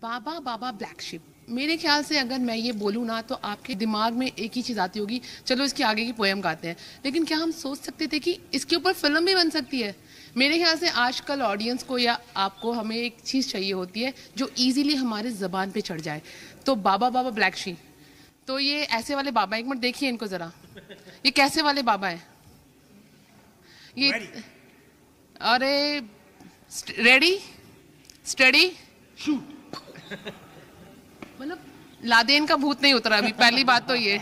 बाबा baa baa black ship, मेरे ख्याल से अगर मैं ये बोलूँ ना तो आपके दिमाग में एक ही चीज़ आती होगी, चलो इसके आगे की पोएम गाते हैं। लेकिन क्या हम सोच सकते थे कि इसके ऊपर फिल्म भी बन सकती है? मेरे ख्याल से आजकल ऑडियंस को या आपको हमें एक चीज़ चाहिए होती है जो इजीली हमारे ज़बान पे चढ़ जाए। तो बाबा बाबा ब्लैक शिप, तो ये ऐसे वाले बाबा, एक मिनट देखिए इनको ज़रा, ये कैसे वाले बाबा हैं ये? अरे रेडी स्टडी मतलब लादेन का भूत नहीं उतरा अभी, पहली बात तो ये।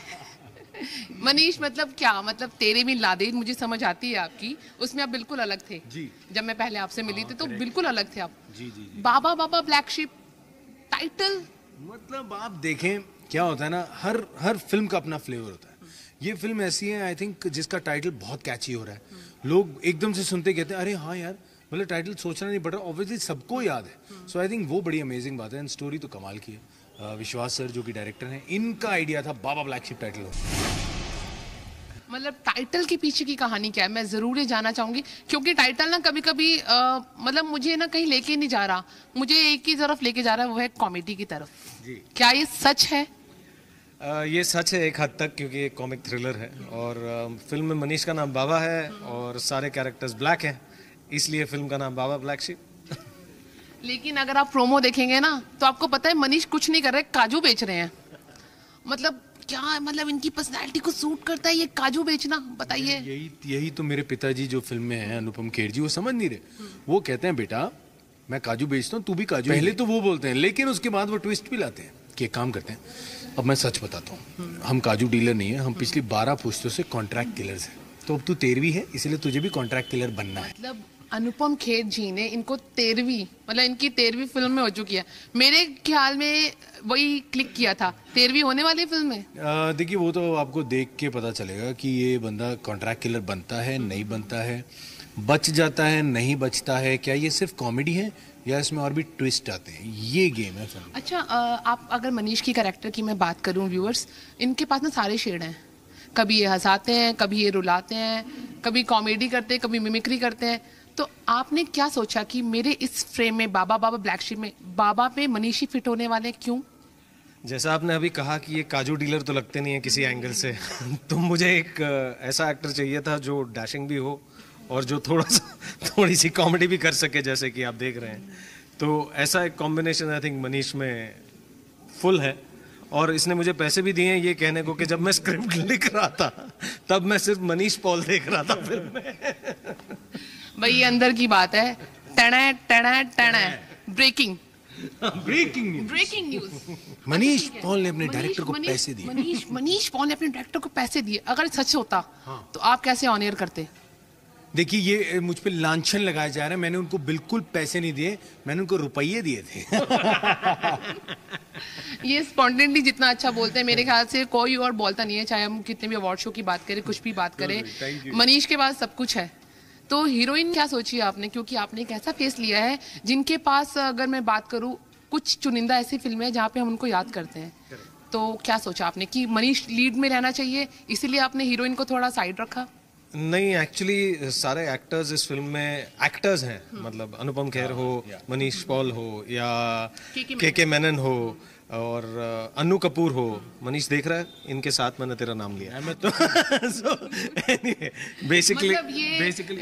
मनीष मतलब क्या, मतलब तेरे भी लादेन मुझे समझ आती है आपकी, उसमें आप बिल्कुल अलग थे जी। जब मैं पहले आपसे मिली थी तो बिल्कुल अलग थे आप जी, जी, जी। बाबा बाबा ब्लैक शिप टाइटल, मतलब आप देखें क्या होता है ना, हर फिल्म का अपना फ्लेवर होता है। ये फिल्म ऐसी है आई थिंक जिसका टाइटल बहुत कैची हो रहा है, लोग एकदम से सुनते कहते हैं अरे हाँ यार, मतलब टाइटल सोचना नहीं पड़ रहा, ऑब्वियसली सबको याद है। सो आई थिंक वो बड़ी अमेजिंग बात है। एंड स्टोरी तो कमाल की है। विश्वास सर जो कि डायरेक्टर हैं, इनका आइडिया था बाबा ब्लैक शिप टाइटल हो। मतलब टाइटल के पीछे की कहानी क्या है, मैं जरूर ये जानना चाहूंगी, क्योंकि टाइटल ना कभी कभी मतलब मुझे ना कहीं लेके नहीं जा रहा, मुझे एक ही तरफ लेके जा रहा है, वो है कॉमेडी की तरफ जी। क्या ये सच है? ये सच है एक हद तक, क्योंकि एक कॉमिक थ्रिलर है और फिल्म में मनीष का नाम बाबा है और सारे कैरेक्टर्स ब्लैक हैं, इसलिए फिल्म का नाम बाबा ब्लैक शिप। लेकिन अगर आप प्रोमो देखेंगे ना तो आपको पता है मनीष कुछ नहीं कर रहे, काजू बेच रहे हैं। मतलब क्या, मतलब इनकी पर्सनालिटी को सूट करता है ये काजू बेचना, बताइए। यही तो मेरे पिताजी जो फिल्म में हैं, अनुपम खेर जी, वो समझ नहीं रहे। वो कहते हैं बेटा मैं काजू बेचता हूँ, तू भी काजू। पहले तो वो बोलते हैं, लेकिन उसके बाद वो ट्विस्ट भी लाते हैं कि एक काम करते हैं, अब मैं सच बताता हूँ, हम काजू डीलर नहीं है, हम पिछली 12 पुश्तों से कॉन्ट्रैक्ट किलर्स हैं, तो अब तू 13वीं है, इसलिए तुझे भी कॉन्ट्रैक्ट किलर बनना है। मतलब अनुपम खेर जी ने इनको 13वीं, मतलब इनकी 13वीं फिल्म में हो चुकी है, मेरे ख्याल में वही क्लिक किया था, 13वीं होने वाली फिल्म में। देखिए वो तो आपको देख के पता चलेगा कि ये बंदा कॉन्ट्रैक्ट किलर बनता है नहीं बनता है, बच जाता है नहीं बचता है, क्या ये सिर्फ कॉमेडी है या इसमें और भी ट्विस्ट आते हैं, ये गेम है फिल्म। अच्छा आप अगर मनीष की कैरेक्टर की मैं बात करूं, व्यूअर्स इनके पास ना सारे शेड हैं, कभी ये हंसाते हैं, कभी ये रुलाते हैं, कभी कॉमेडी करते हैं, कभी मिमिक्री करते हैं। तो आपने क्या सोचा कि मेरे इस फ्रेम में बाबा बाबा ब्लैक शिप में बाबा पे मनीष ही फिट होने वाले, क्यों? जैसा आपने अभी कहा कि ये काजू डीलर तो लगते नहीं है किसी एंगल से तो मुझे एक ऐसा एक्टर चाहिए था जो डैशिंग भी हो और जो थोड़ी सी कॉमेडी भी कर सके, जैसे कि आप देख रहे हैं। तो ऐसा एक कॉम्बिनेशन आई थिंक मनीष में फुल है। और इसने मुझे पैसे भी दिए हैं ये कहने को कि जब मैं स्क्रिप्ट लिख रहा था तब मैं सिर्फ मनीष पॉल देख रहा था फिल्म में। भाई ये अंदर की बात है। टना टना टना ब्रेकिंग न्यूज। मनीष पॉल ने अपने डायरेक्टर को पैसे दिए। मनीष पॉल ने अपने डायरेक्टर को पैसे दिए। अगर सच होता तो आप कैसे ऑन एयर करते? देखिए ये मुझ पे लांछन लगाया जा रहा है, मैंने उनको बिल्कुल पैसे नहीं दिए, मैंने उनको रुपये दिए थे। ये स्पॉन्टेनिटी जितना अच्छा बोलते हैं मेरे ख्याल से कोई और बोलता नहीं है, चाहे हम कितने भी अवार्ड शो की बात करें, कुछ भी बात करें, मनीष के पास सब कुछ है। तो हीरोइन क्या सोची आपने, क्योंकि आपने एक ऐसा फेस लिया है जिनके पास, अगर मैं बात करूं, कुछ चुनिंदा ऐसी फिल्में हैं जहाँ पे हम उनको याद करते हैं, तो क्या सोचा आपने कि मनीष लीड में रहना चाहिए, इसीलिए आपने हीरोइन को थोड़ा साइड रखा? नहीं, एक्चुअली सारे एक्टर्स इस फिल्म में एक्टर्स हैं, मतलब अनुपम खेर हो, मनीष पॉल हो या के मेनन हो और अन्नू कपूर हो। मनीष देख रहा है, इनके साथ मैंने तेरा नाम लिया है मैं तो बेसिकली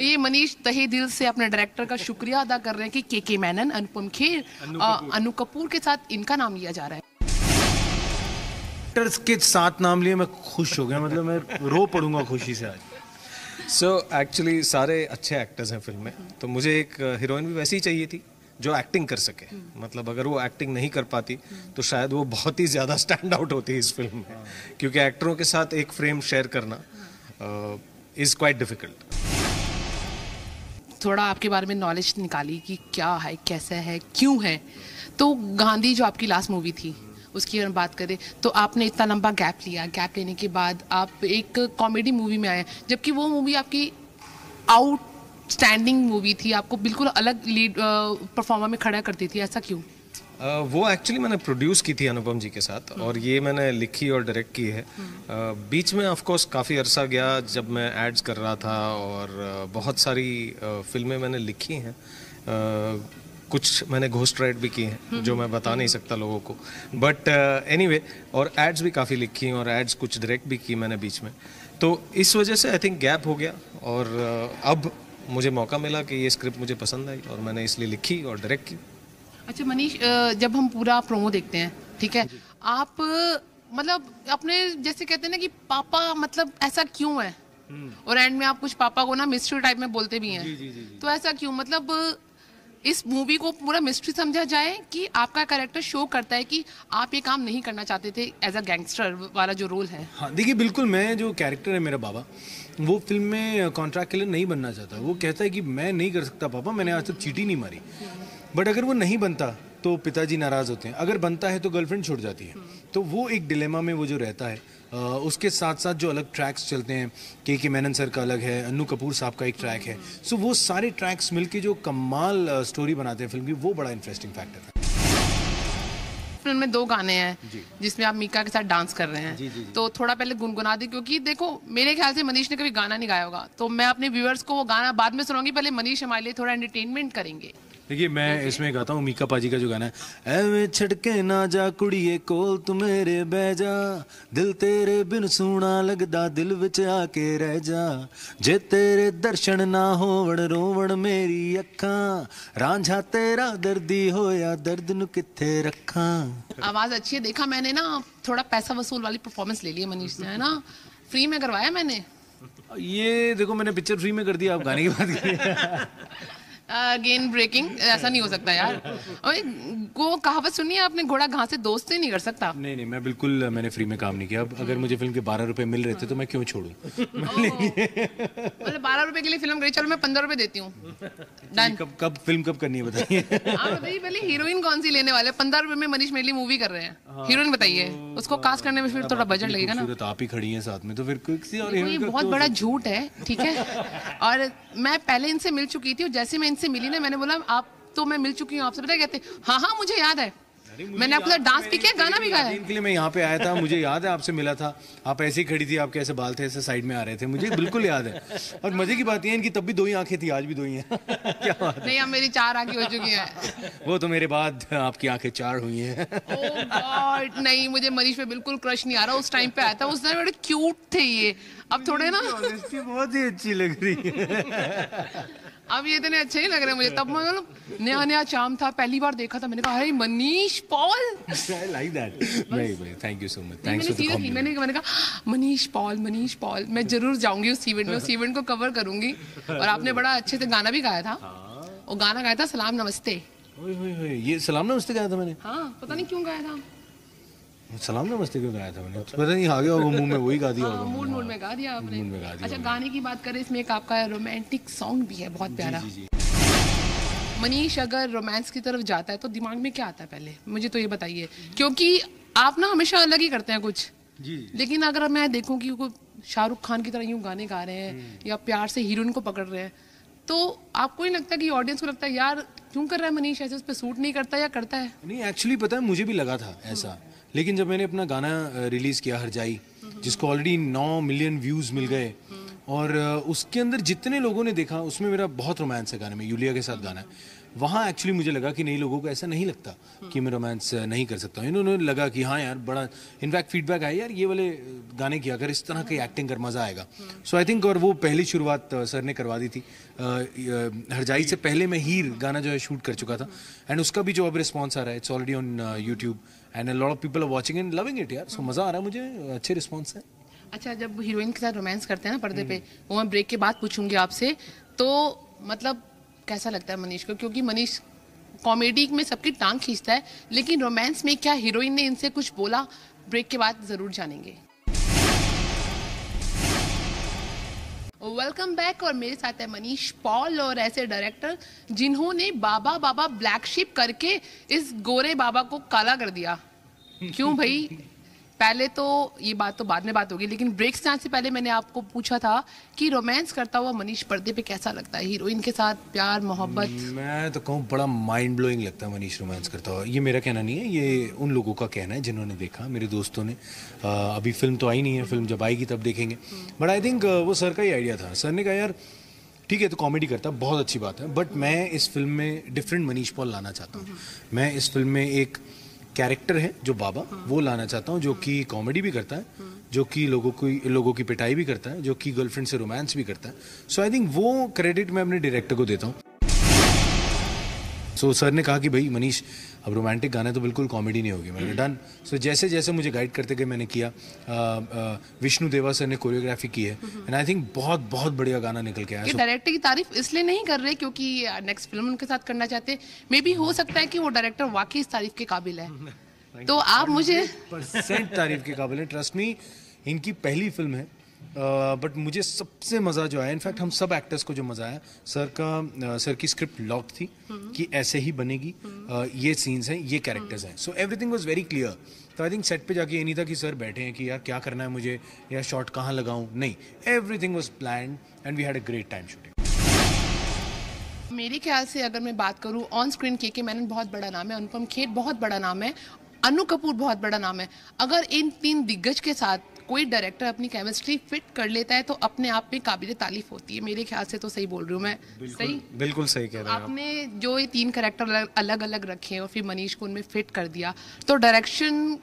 ये मनीष तहे दिल से अपने डायरेक्टर का शुक्रिया अदा कर रहे हैं कि के मेनन, अनुपम खेर, अन्नू कपूर के साथ इनका नाम लिया जा रहा है। एक्टर्स के साथ नाम लिए मैं खुश हो गया, मतलब मैं रो पड़ूंगा खुशी से आज। एक्चुअली सारे अच्छे एक्टर्स हैं फिल्म में, तो मुझे एक हीरोइन भी वैसी ही चाहिए थी जो एक्टिंग कर सके। मतलब अगर वो एक्टिंग नहीं कर पाती तो शायद वो बहुत ही ज़्यादा स्टैंड आउट होती इस फिल्म में, क्योंकि एक्टरों के साथ एक फ्रेम शेयर करना इज़ क्वाइट डिफिकल्ट। थोड़ा आपके बारे में नॉलेज निकाली कि क्या है, कैसा है, क्यों है। तो गांधी जो आपकी लास्ट मूवी थी उसकी अगर बात करें तो आपने इतना लंबा गैप लिया, गैप लेने के बाद आप एक कॉमेडी मूवी में आए, जबकि वो मूवी आपकी आउटस्टैंडिंग मूवी थी, आपको बिल्कुल अलग लीड परफॉर्मर में खड़ा करती थी, ऐसा क्यों? वो एक्चुअली मैंने प्रोड्यूस की थी अनुपम जी के साथ और ये मैंने लिखी और डायरेक्ट की है। बीच में ऑफ कोर्स काफ़ी अरसा गया जब मैं एड्स कर रहा था और बहुत सारी फिल्में मैंने लिखी हैं। कुछ मैंने घोस्ट राइड भी की हैं जो मैं बता नहीं सकता लोगों को, बट एनीवे और एड्स भी काफ़ी लिखी और एड्स कुछ डायरेक्ट भी की मैंने बीच में, तो इस वजह से आई थिंक गैप हो गया और अब मुझे मौका मिला कि ये स्क्रिप्ट मुझे पसंद आई और मैंने इसलिए लिखी और डायरेक्ट की। अच्छा मनीष, जब हम पूरा प्रोमो देखते हैं, ठीक है, आप मतलब अपने जैसे कहते हैं ना कि पापा मतलब ऐसा क्यों है, और एंड में आप कुछ पापा को ना मिस्ट्री टाइप में बोलते भी हैं, तो ऐसा क्यों, मतलब इस मूवी को पूरा मिस्ट्री समझा जाए कि आपका कैरेक्टर शो करता है कि आप ये काम नहीं करना चाहते थे एज अ गैंगस्टर वाला जो रोल है? हाँ देखिए, बिल्कुल, मैं जो कैरेक्टर है मेरा बाबा, वो फिल्म में कॉन्ट्रैक्ट किलर नहीं बनना चाहता। वो कहता है कि मैं नहीं कर सकता पापा, मैंने आज तक चीटी नहीं मारी। बट अगर वो नहीं बनता तो पिताजी नाराज होते हैं, अगर बनता है तो गर्लफ्रेंड छूट जाती है। तो वो एक डिलेमा में वो जो रहता है, उसके साथ साथ जो अलग ट्रैक्स चलते हैं, के मेनन सर का अलग है, अन्नू कपूर साहब का एक ट्रैक है, सो वो सारे ट्रैक्स मिलके जो कमाल स्टोरी बनाते हैं फिल्म की, वो बड़ा इंटरेस्टिंग फैक्टर है। फिल्म में 2 गाने हैं जिसमें आप मीका के साथ डांस कर रहे हैं, जी। तो थोड़ा पहले गुनगुना दी, क्योंकि देखो मेरे ख्याल से मनीष ने कभी गाना नहीं गाया होगा, तो मैं अपने व्यूअर्स को वो गाना बाद में सुनाऊंगी, पहले मनीष हमारे लिए थोड़ा एंटरटेनमेंट करेंगे। देखिए, मैं इसमें गाता हूँ मीका पाजी का जो गाना है, एवे छड़के ना जा कुड़िए कोल तू मेरे बह जा, दिल तेरे बिन सूना लगदा दिल विच आके रह जा, जे तेरे दर्शन ना होवण रोवण मेरी अखां, रांझा तेरा दर्दी होया दर्द नु किथे रखां। आवाज अच्छी है, देखा मैंने ना, थोड़ा पैसा वसूल वाली परफॉर्मेंस ले ली है मनीष से, है ना, फ्री में करवाया मैंने। ये देखो, मैंने पिक्चर फ्री में कर दी, आप गाने की बात करिए। अगेन ब्रेकिंग, ऐसा नहीं हो सकता यार। वो कहावत सुनी है आपने, घोड़ा घास से दोस्त ही नहीं कर सकता। नहीं, मैं बिल्कुल, मैंने फ्री में काम नहीं किया। अब अगर मुझे फिल्म के 12 रुपए मिल रहे थे तो मैं क्यों छोड़ूं? मतलब 12 रुपए के लिए फिल्म गई, चलो मैं 15 रुपए देती हूँ। कब फिल्म कब करनी है बताइए? बताइए पहले, हीरोइन कौन सी लेने वाले? 15 रुपए में मनीष मेरे लिए मूवी कर रहे हैं, हीरोइन बताइए, उसको कास्ट करने में फिर थोड़ा बजट लगेगा ना। आप ही खड़ी हैं साथ में, तो फिर किसी और ये बहुत बड़ा झूठ है, ठीक है। और मैं पहले इनसे मिल चुकी थी, और जैसे मैं इनसे मिली ना, मैंने बोला आप तो मैं मिल चुकी हूँ आपसे, पता कहते हाँ मुझे याद है, मैंने आपके साथ डांस भी किया, गाना भी गाया। इनके लिए मैं यहाँ पे आया था, मुझे याद है आपसे मिला था, आप ऐसे ही खड़ी थी, आपके ऐसे बाल थे, ऐसे साइड में आ रहे थे, मुझे बिल्कुल याद है। और मजे की बात ये है, इनकी तब भी 2 ही आंखें थी, आज भी 2 ही हैं। क्या बात है? नहीं, अब मेरी 4 आंखें हो चुकी हैं। वो तो मेरे बाद आपकी आंखें 4 हुई हैं। ओह गॉड, नहीं, मुझे मनीष पे बिल्कुल क्रश नहीं आ रहा। उस टाइम पे आया था, उस टाइम बड़े क्यूट थे ये, अब थोड़े ना बहुत ही अच्छी लग रही है। अब ये इतने अच्छे नहीं लग रहे मुझे, तब मतलब नया चार्म था, पहली बार देखा था, मैंने कहा अरे Manish Paul, I like that. नहीं, thank you so much, thanks for the compliment. मैंने कहा मनीष पॉल, मैं जरूर जाऊंगी उस इवेंट में, उस इवेंट को कवर करूंगी। और आपने बड़ा अच्छे से गाना भी गाया था, और गाना गाया था सलाम नमस्ते। ये सलाम नमस्ते गाया था मैंने? हाँ, पता नहीं क्यों गाया था। सलाम नमस्ते क्यों गाया था मैंने, पता नहीं, आ गया वो मुंह में, वही गा दिया होगा। मूड में गा दिया आपने। अच्छा, गाने की बात करें, इसमें एक आपका रोमांटिक सॉन्ग भी है बहुत प्यारा। मनीष अगर रोमांस की तरफ जाता है तो दिमाग में क्या आता है पहले, मुझे तो ये बताइए, क्योंकि आप ना हमेशा अलग ही करते हैं कुछ जी। लेकिन अगर मैं देखूं कि वो शाहरुख खान की तरह यूं गाने गा रहे हैं या प्यार से हीरोइन को पकड़ रहे हैं, तो आपको नहीं लगता कि ऑडियंस को लगता है यार क्यों कर रहा है मनीष ऐसे, उस पर सूट नहीं करता या करता है? नहीं, एक्चुअली पता है, मुझे भी लगा था ऐसा, लेकिन जब मैंने अपना गाना रिलीज किया हरजाई, जिसको ऑलरेडी 9 मिलियन व्यूज मिल गए, और उसके अंदर जितने लोगों ने देखा, उसमें मेरा बहुत रोमांस है गाने में, यूलिया के साथ गाना है, वहाँ एक्चुअली मुझे लगा कि नहीं, लोगों को ऐसा नहीं लगता कि मैं रोमांस नहीं कर सकता हूँ। इन्होंने लगा कि हाँ यार, बड़ा इनफैक्ट फीडबैक आया यार, ये वाले गाने किया अगर इस तरह की एक्टिंग कर, मज़ा आएगा। सो आई थिंक, और वो पहली शुरुआत सर ने करवा दी थी। हरजाई से पहले मैं हीर गाना जो है शूट कर चुका था, एंड उसका भी जो अब रिस्पॉन्स आ रहा है, it's already on YouTube and a lot of people are watching and loving it यार। सो मज़ा आ रहा है मुझे, अच्छे रिस्पॉन्स है। अच्छा, जब हीरोइन के साथ रोमांस करते हैं ना पर्दे पे, वो मैं ब्रेक के बाद पूछूंगी आपसे, तो मतलब कैसा लगता है मनीष को? क्योंकि मनीष कॉमेडी में सबकी टांग खींचता है, लेकिन रोमांस में क्या हीरोइन ने इनसे कुछ बोला? ब्रेक के बाद जरूर जानेंगे। वेलकम बैक, और मेरे साथ है मनीष पॉल, और ऐसे डायरेक्टर जिन्होंने बाबा बाबा ब्लैक शिप करके इस गोरे बाबा को काला कर दिया। क्यों भाई? पहले तो ये बात तो बाद में बात होगी, लेकिन ब्रेक से आने से पहले मैंने आपको पूछा था कि रोमांस करता हुआ मनीष पर्दे पे कैसा लगता है, हीरोइन के साथ प्यार मोहब्बत? मैं तो कहूँ बड़ा माइंड ब्लोइंग लगता है मनीष रोमांस करता हुआ। ये मेरा कहना नहीं है, ये उन लोगों का कहना है जिन्होंने देखा, मेरे दोस्तों ने। अभी फिल्म तो आई नहीं है, फिल्म जब आएगी तब देखेंगे, बट आई थिंक वो सर का ही आइडिया था। सर ने कहा यार ठीक है, तो कॉमेडी करता है, बहुत अच्छी बात है, बट मैं इस फिल्म में डिफरेंट मनीष पॉल लाना चाहता हूँ। मैं इस फिल्म में एक कैरेक्टर है जो बाबा, वो लाना चाहता हूँ, जो कि कॉमेडी भी करता है, जो कि लोगों की पिटाई भी करता है, जो कि गर्लफ्रेंड से रोमांस भी करता है। सो आई थिंक वो क्रेडिट मैं अपने डायरेक्टर को देता हूँ। सो सर ने कहा कि भाई मनीष, अब रोमांटिक गाना तो बिल्कुल कॉमेडी नहीं होगी। मैंने डन। सो जैसे जैसे मुझे गाइड करते गए मैंने किया। विष्णु देवा सर ने कोरियोग्राफी की है, एंड आई थिंक बहुत बहुत बढ़िया गाना निकल के आया। डायरेक्टर की तारीफ इसलिए नहीं कर रहे क्योंकि नेक्स्ट फिल्म उनके साथ करना चाहते हैं, मे बी हो सकता है कि वो डायरेक्टर वाकई इस तारीफ के काबिल है। तो आप मुझे % तारीफ के काबिल है, ट्रस्ट मी। इनकी पहली फिल्म है, बट मुझे सबसे मज़ा जो आया, इनफैक्ट हम सब एक्टर्स को जो मज़ा आया, सर की स्क्रिप्ट लॉक थी कि ऐसे ही बनेगी, ये सीन्स हैं, ये कैरेक्टर्स हैं, so everything was very clear. तो आई थिंक सेट पे जाके ये नहीं था कि सर बैठे हैं कि यार क्या करना है मुझे, या शॉट कहाँ लगाऊं, नहीं, everything was planned and we had a great time shooting. मेरे ख्याल से अगर मैं बात करूं, ऑन स्क्रीन के मैनन बहुत बड़ा नाम है, अनुपम खेर बहुत बड़ा नाम है, अनु कपूर बहुत बड़ा नाम है। अगर इन 3 दिग्गज के साथ कोई डायरेक्टर अपनी केमिस्ट्री फिट कर लेता है तो अपने आप में काबिल तारीफ होती है। मेरे ख्याल से तो सही बोल रही हूँ मैं? सही, बिल्कुल सही कह रहे हैं आपने जो ये 3 कैरेक्टर अलग अलग रखे और फिर मनीष को उनमें फिट कर दिया। तो डायरेक्शन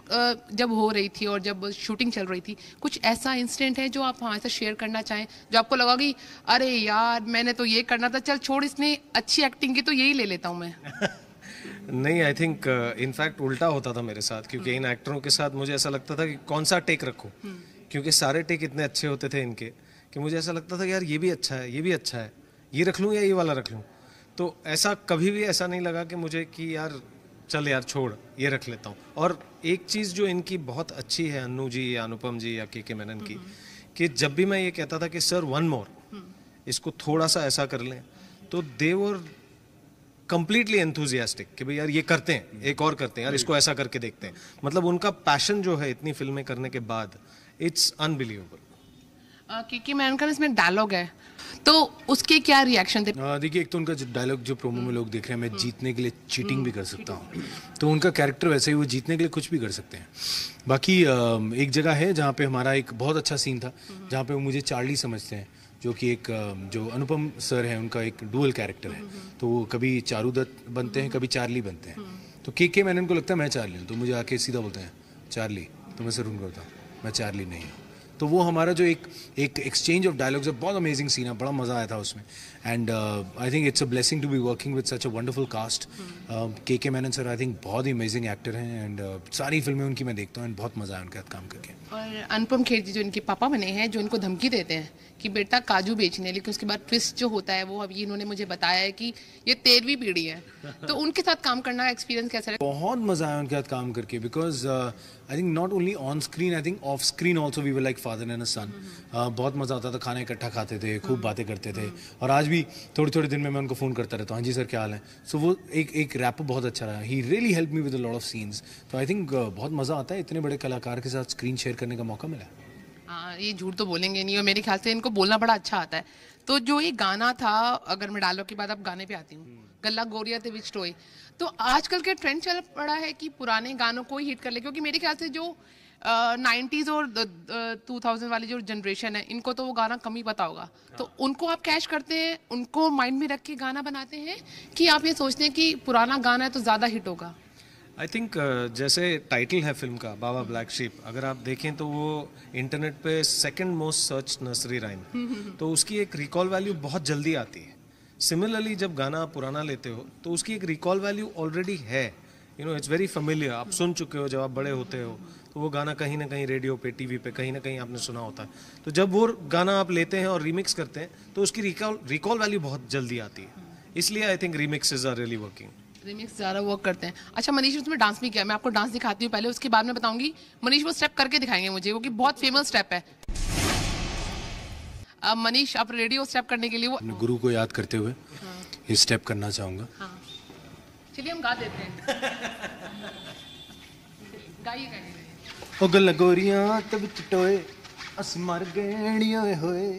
जब हो रही थी और जब शूटिंग चल रही थी, कुछ ऐसा इंसिडेंट है जो आप हमारे साथ शेयर करना चाहें, जो आपको लगा कि अरे यार मैंने तो ये करना था, चल छोड़, इसने अच्छी एक्टिंग की तो यही ले लेता हूँ मैं? नहीं, आई थिंक इनफैक्ट उल्टा होता था मेरे साथ, क्योंकि इन एक्टरों के साथ मुझे ऐसा लगता था कि कौन सा टेक रखूं, क्योंकि सारे टेक इतने अच्छे होते थे इनके कि मुझे ऐसा लगता था कि यार ये भी अच्छा है, ये भी अच्छा है, ये रख लूं या ये वाला रख लूं। तो ऐसा कभी भी ऐसा नहीं लगा कि मुझे कि यार चल यार छोड़, ये रख लेता हूँ। और एक चीज़ जो इनकी बहुत अच्छी है, अन्नू जी या अनुपम जी या के मेनन की, कि जब भी मैं ये कहता था कि सर 1 मोर, इसको थोड़ा सा ऐसा कर लें, तो दे वर कंप्लीटली एंथुजियास्टिक कि भाई यार ये करते हैं, एक और करते हैं यार, इसको ऐसा करके देखते हैं। मतलब उनका पैशन जो है इतनी फिल्में करने के बाद, इट्स अनबिलीवेबल। के मैनन का इसमें डायलॉग है, तो उसके क्या रिएक्शन थे? देखिए, एक तो उनका जो डायलॉग जो प्रोमो में लोग देख रहे हैं, मैं जीतने के लिए चीटिंग भी कर सकता हूँ, तो उनका कैरेक्टर वैसे ही, वो जीतने के लिए कुछ भी कर सकते हैं। बाकी एक जगह है जहाँ पे हमारा एक बहुत अच्छा सीन था, जहाँ पे वो मुझे चार्ली समझते हैं, जो कि एक जो अनुपम सर है उनका एक डुअल कैरेक्टर है, तो वो कभी चारूदत्त बनते हैं, कभी चार्ली बनते हैं। तो के मैनन को लगता है मैं चार्ली हूँ, तो मुझे आके सीधा बोलते हैं चार्ली, तो मैं सर उनको बताऊँ मैं चार्ली नहीं हूँ। तो वो हमारा जो एक एक्सचेंज ऑफ डायलॉग्स है, बहुत अमेजिंग सीन है, बड़ा मज़ा आया था उसमें। And I think it's a blessing to be working with such a wonderful cast. K Menon sir I think बहुत ही अमेजिंग एक्टर हैं, एंड सारी फिल्में उनकी मैं देखता हूँ, एंड बहुत मज़ा आया उनके साथ काम करके। और अनुपम खेर जी जो इनके पापा बने हैं, जो इनको धमकी देते हैं कि बेटा काजू बेचने, लेकिन उसके बाद ट्विस्ट जो होता है वो अभी इन्होंने मुझे बताया है कि ये 13वीं पीढ़ी है, तो उनके साथ काम करना एक्सपीरियंस कैसा है? बहुत मज़ा आया उनके साथ काम करके, because I think not only on screen, I think off screen also we were like father and a son. बहुत मज़ा आता था, खाना इकट्ठा खाते थे, खूब बातें करते थे, और आज भी थोड़ी दिन में मैं उनको फ़ोन करता रहता हूँ, हाँ जी सर क्या हाल है। सो वो एक रैप बहुत अच्छा रहा, he really help me with a lot of scenes. तो आई थिंक बहुत मज़ा आता है, इतने बड़े कलाकार के साथ स्क्रीन शेयर करने का मौका मिला। हाँ, ये झूठ तो बोलेंगे नहीं, और मेरे ख्याल से इनको बोलना बड़ा अच्छा आता है। तो जो ये गाना था, अगर मैं डायलॉग के बाद अब गाने पे आती हूँ, गल्ला गोरिया ते विच टोए, तो आजकल के ट्रेंड चल पड़ा है कि पुराने गानों को ही हिट कर ले, क्योंकि मेरे ख्याल से जो 90s और 2000 वाली जो जनरेशन है, इनको तो वो गाना कम ही पता होगा। तो उनको आप कैच करते हैं, उनको माइंड में रख के गाना बनाते हैं, कि आप ये सोचते हैं कि पुराना गाना है तो ज़्यादा हिट होगा? आई थिंक जैसे टाइटल है फिल्म का बाबा ब्लैक शीप, अगर आप देखें तो वो इंटरनेट पे 2nd most search nursery rhyme, तो उसकी एक रिकॉल वैल्यू बहुत जल्दी आती है। सिमिलरली जब गाना आप पुराना लेते हो तो उसकी एक रिकॉल वैल्यू ऑलरेडी है, you know, it's very familiar, आप सुन चुके हो जब आप बड़े होते हो, तो वो गाना कहीं ना कहीं रेडियो पे, टीवी पे कहीं ना कहीं आपने सुना होता है। तो जब वो गाना आप लेते हैं और रीमिक्स करते हैं तो उसकी रिकॉल वैल्यू बहुत जल्दी आती है, इसलिए I think remixes are really working. Remix ज़्यादा वर्क करते हैं। अच्छा मनीष, उसमें डांस भी किया, मैं आपको डांस दिखाती हूँ पहले, उसके बाद में बताऊंगी। मनीष वो स्टेप करके दिखाएंगे मुझे, वो कि बहुत फेमस स्टेप है। अब मनीष आप रेडी हो स्टेप करने के लिए? वो अपने गुरु को याद करते हुए ये स्टेप करना चाहूँगा। हाँ, चलिए हम गा देते हैं। गाइए गाइए। ओ गल्ला गोरियां तब टोए अस मर गए होए,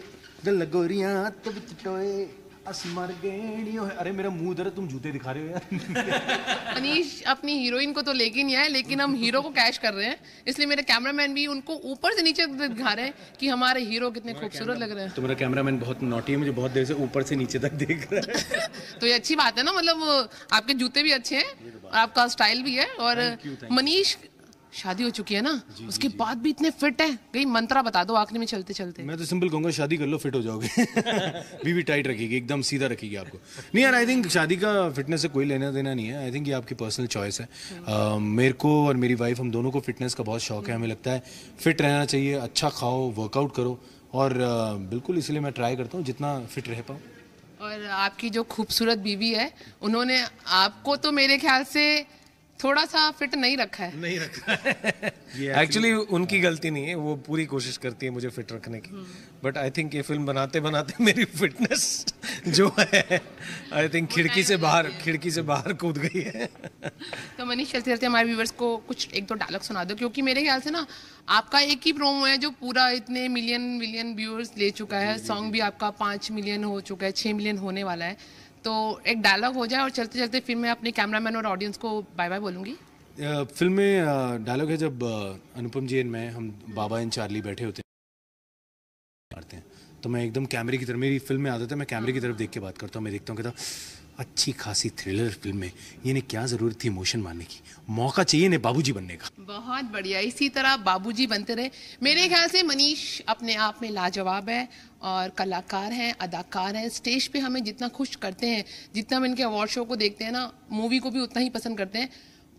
गल्ला गोरियां तब टोए असमर गेड़ियो है। अरे मेरा मुंह उधर है, तुम जूते दिखा रहे हो यार। मनीष अपनी हीरोइन को तो लेके नहीं आए, लेकिन हम हीरो को कैश कर रहे हैं, इसलिए मेरे कैमरामैन भी उनको ऊपर से नीचे दिखा रहे हैं कि हमारे हीरो कितने खूबसूरत लग रहे हैं। तो मेरा कैमरामैन बहुत नॉटी है, मुझे बहुत देर से ऊपर से नीचे तक देख रहा है। तो ये अच्छी बात है ना, मतलब आपके जूते भी अच्छे हैं और आपका स्टाइल भी है। और मनीष शादी हो चुकी है ना, उसके बाद भी इतने फिट है, कहीं मंत्रा बता दो आखिरी में चलते चलते। मैं तो सिंपल कहूंगा शादी कर लो, फिट हो जाओगे। बीवी टाइट रखेगी, एकदम सीधा रखेगी आपको। नहीं यार, आई थिंक शादी का फिटनेस से कोई लेना देना नहीं है। आई थिंक ये आपकी पर्सनल चॉइस है। मेरे को और मेरी वाइफ, हम दोनों को फिटनेस का बहुत शौक है। हमें लगता है फिट रहना चाहिए, अच्छा खाओ, वर्कआउट करो, और बिल्कुल इसलिए मैं ट्राई करता हूँ जितना फिट रह पाऊँ। और आपकी जो खूबसूरत बीवी है, उन्होंने आपको तो मेरे ख्याल से थोड़ा सा फिट नहीं रखा है। नहीं रखा है। एक्चुअली उनकी गलती नहीं है, वो पूरी कोशिश करती है मुझे फिट रखने की। बट आई थिंक ये फिल्म बनाते बनाते मेरी फिटनेस जो है, आई थिंक खिड़की से बाहर कूद गई है। तो मनीष, चलते चलते हमारे व्यूवर्स को कुछ एक दो डायलॉग सुना दो, क्योंकि मेरे ख्याल से ना आपका एक ही प्रोमो है जो पूरा इतने मिलियन व्यूअर्स ले चुका है। सॉन्ग भी आपका 5 मिलियन हो चुका है, 6 मिलियन होने वाला है। तो एक डायलॉग हो जाए और चलते चलते फिर मैं अपने कैमरामैन और ऑडियंस को बाय बाय बोलूँगी। फिल्म में डायलॉग है, जब अनुपम जी मैं, हम बाबा एंड चार्ली बैठे होते हैं, तो मैं एकदम कैमरे की तरफ, मेरी फिल्म में आदत है, मैं कैमरे की तरफ देख के बात करता हूँ। मैं देखता हूँ, कहता अच्छी खासी थ्रिलर फिल्म में ये ने क्या ज़रूरत थी इमोशन मारने की, मौका चाहिए ने बाबूजी बनने का। बहुत बढ़िया, इसी तरह बाबूजी बनते रहे। मेरे ख्याल से मनीष अपने आप में लाजवाब है और कलाकार हैं, अदाकार हैं। स्टेज पे हमें जितना खुश करते हैं, जितना हम इनके अवार्ड शो को देखते हैं ना, मूवी को भी उतना ही पसंद करते हैं।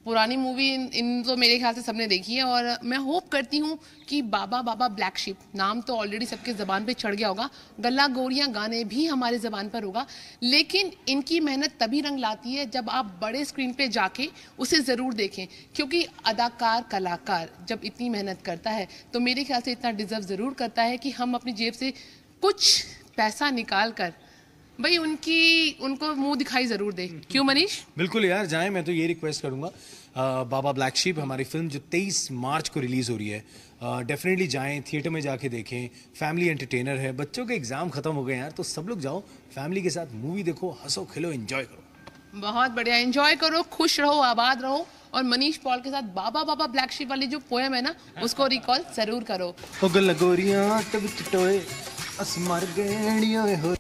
पुरानी मूवी इन तो मेरे ख्याल से सबने देखी है, और मैं होप करती हूँ कि बाबा बाबा ब्लैक शिप नाम तो ऑलरेडी सबके ज़बान पे चढ़ गया होगा, गल्ला गोरियाँ गाने भी हमारे ज़बान पर होगा, लेकिन इनकी मेहनत तभी रंग लाती है जब आप बड़े स्क्रीन पे जाके उसे ज़रूर देखें। क्योंकि अदाकार, कलाकार जब इतनी मेहनत करता है तो मेरे ख्याल से इतना डिज़र्व ज़रूर करता है कि हम अपनी जेब से कुछ पैसा निकाल कर भाई उनको मुंह दिखाई जरूर दे। क्यों मनीष? बिल्कुल यार, जाएं। मैं तो ये रिक्वेस्ट करूंगा, बाबा ब्लैक शीप हमारी फिल्म जो 23 मार्च को रिलीज हो रही है, डेफिनेटली जाएं, थिएटर में जाके देखें। फैमिली एंटरटेनर है, बच्चों के एग्जाम खत्म हो गए यार, तो सब लोग जाओ, फैमिली के साथ मूवी देखो, हंसो खेलो, एंजॉय करो। बहुत बढ़िया, एंजॉय करो, खुश रहो, आबाद रहो, और मनीष पॉल के साथ बाबा बाबा ब्लैक शिप वाली जो पोएम है ना, उसको रिकॉल जरूर करो। हो गल गोरियां टब टटोए असमर गेड़ियों हो।